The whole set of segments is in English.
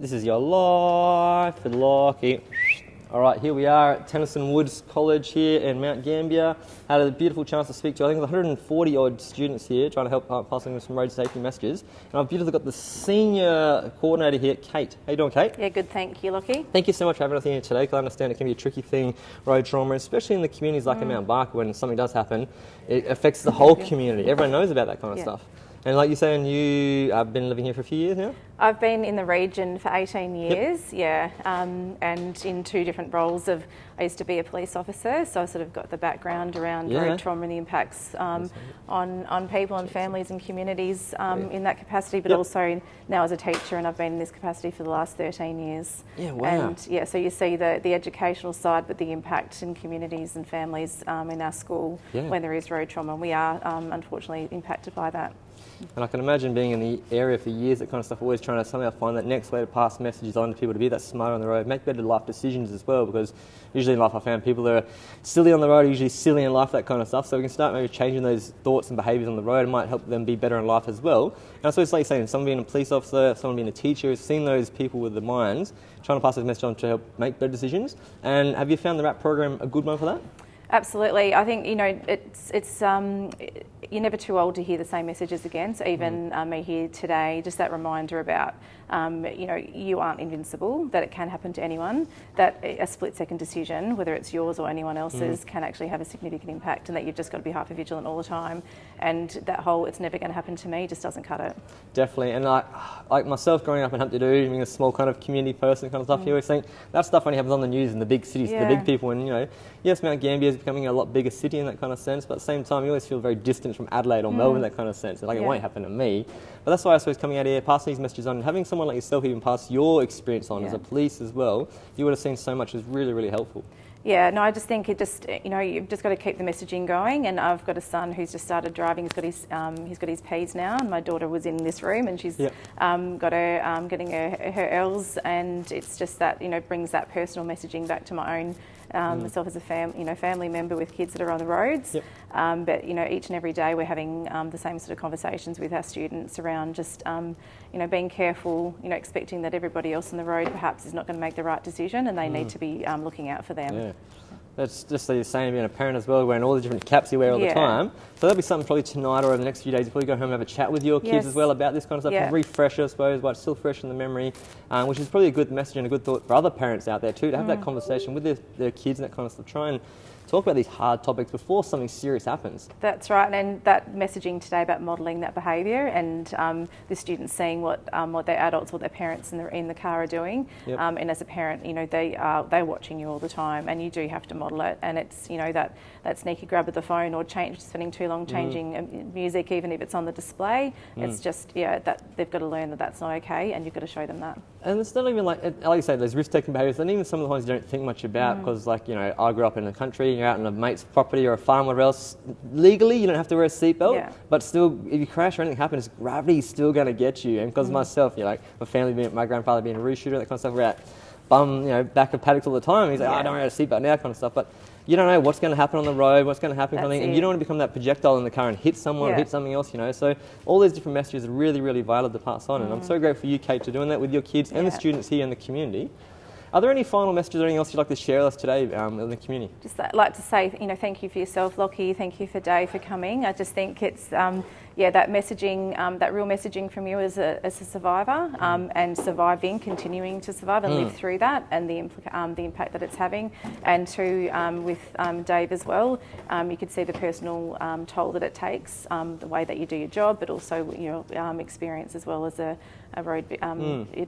This is your life with Lockie. All right, here we are at Tenison Woods College here in Mount Gambier. Had a beautiful chance to speak to, I think, 140 odd students here, trying to help passing them some road safety messages. And I've beautifully got the senior coordinator here, Kate. How you doing, Kate? Yeah, good, thank you, Lockie. Thank you so much for having us here today, because I understand it can be a tricky thing, road trauma, especially in the communities like in Mount Barker. When something does happen, it affects the whole community. Everyone knows about that kind of stuff. And like you're saying, you have been living here for a few years now? I've been in the region for 18 years, and in two different roles of, I used to be a police officer, so I sort of got the background around road trauma and the impacts on people and families and communities in that capacity, but also now as a teacher, and I've been in this capacity for the last 13 years. Yeah, wow. And so you see the educational side, but the impact in communities and families in our school when there is road trauma. We are unfortunately impacted by that. And I can imagine being in the area for years, that kind of stuff, always trying to somehow find that next way to pass messages on to people, to be that smart on the road, make better life decisions as well, because usually in life I found people that are silly on the road are usually silly in life, that kind of stuff. So we can start maybe changing those thoughts and behaviours on the road. It might help them be better in life as well. And I suppose, like you're saying, someone being a police officer, someone being a teacher, has seen those people with the minds, trying to pass this message on to help make better decisions. And have you found the RAP program a good one for that? Absolutely. I think, it's you're never too old to hear the same messages again. So even me here today, just that reminder about, you aren't invincible, that it can happen to anyone, that a split-second decision, whether it's yours or anyone else's, can actually have a significant impact, and that you've just got to be hyper-vigilant all the time. And that whole "it's never going to happen to me" just doesn't cut it. Definitely. And like myself, growing up in Humpty Doo, being a small kind of community person kind of stuff, you always think that stuff only happens on the news in the big cities, the big people. And, yes, Mount Gambier is becoming a lot bigger city in that kind of sense, but at the same time, you always feel very distant from Adelaide or Melbourne, that kind of sense. Like, it won't happen to me. But that's why I suppose coming out here, passing these messages on, and having someone like yourself even pass your experience on as a police as well, you would have seen so much, is really, really helpful. Yeah, no, I just think you've just got to keep the messaging going. And I've got a son who's just started driving. He's got his P's now, and my daughter was in this room, and she's got her getting her L's, and it's just that brings that personal messaging back to my own myself as a family member with kids that are on the roads. But each and every day we're having the same sort of conversations with our students around just being careful, expecting that everybody else on the road perhaps is not going to make the right decision, and they need to be looking out for them. Yeah. That's just like you're saying, being a parent as well, wearing all the different caps you wear all the time. So that'll be something probably tonight or over the next few days, you probably go home and have a chat with your kids as well about this kind of stuff, and refresh, I suppose, while it's still fresh in the memory, which is probably a good message and a good thought for other parents out there too, to have that conversation with their kids and that kind of stuff. Try and talk about these hard topics before something serious happens. That's right, and that messaging today about modelling that behaviour, and the students seeing what their adults or their parents in the car are doing, and as a parent, they're watching you all the time, and you do have to model it. And it's that sneaky grab of the phone, or spending too long changing music, even if it's on the display. It's just that they've got to learn that that's not okay, and you've got to show them that. And it's not even like you say, those risk-taking behaviours, and even some of the ones you don't think much about, because I grew up in the country. You're out on a mate's property or a farm or whatever else, legally you don't have to wear a seatbelt, but still, if you crash or anything happens, gravity's still going to get you. And because myself, my family, my grandfather being a roo shooter, that kind of stuff, we're at back of paddocks all the time. He's like, I don't wear a seatbelt now, kind of stuff. But you don't know what's going to happen on the road, what's going to happen, and you don't want to become that projectile in the car and hit someone or hit something else, So all these different messages are really, really vital to pass on. And I'm so grateful for you, Kate, for doing that with your kids and the students here in the community. Are there any final messages or anything else you'd like to share with us today in the community? Just like to say, thank you for yourself, Lockie. Thank you for Dave for coming. I just think it's, that messaging, that real messaging from you as a survivor, and continuing to survive and live through that, and the impact that it's having. And with Dave as well, you could see the personal toll that it takes, the way that you do your job, but also your experience as well as a road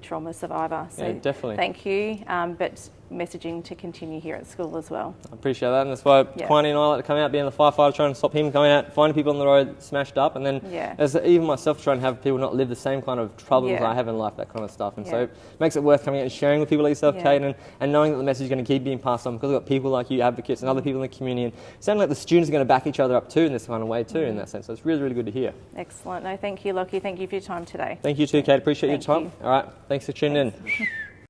trauma survivor. So definitely. Thank you. But messaging to continue here at school as well. I appreciate that, and that's why Quiney and I like to come out, being the firefighter, trying to stop him going out, finding people on the road smashed up, and then as even myself, trying to have people not live the same kind of troubles I have in life, that kind of stuff. And so it makes it worth coming out and sharing with people like yourself, Kate, and knowing that the message is going to keep being passed on, because we've got people like you, advocates, and other people in the community, and it sounds like the students are going to back each other up too in this kind of way too, in that sense. So it's really, really good to hear. Excellent. No, thank you, Lockie. Thank you for your time today. Thank you too, Kate. Appreciate your time. All right. Thanks for tuning in.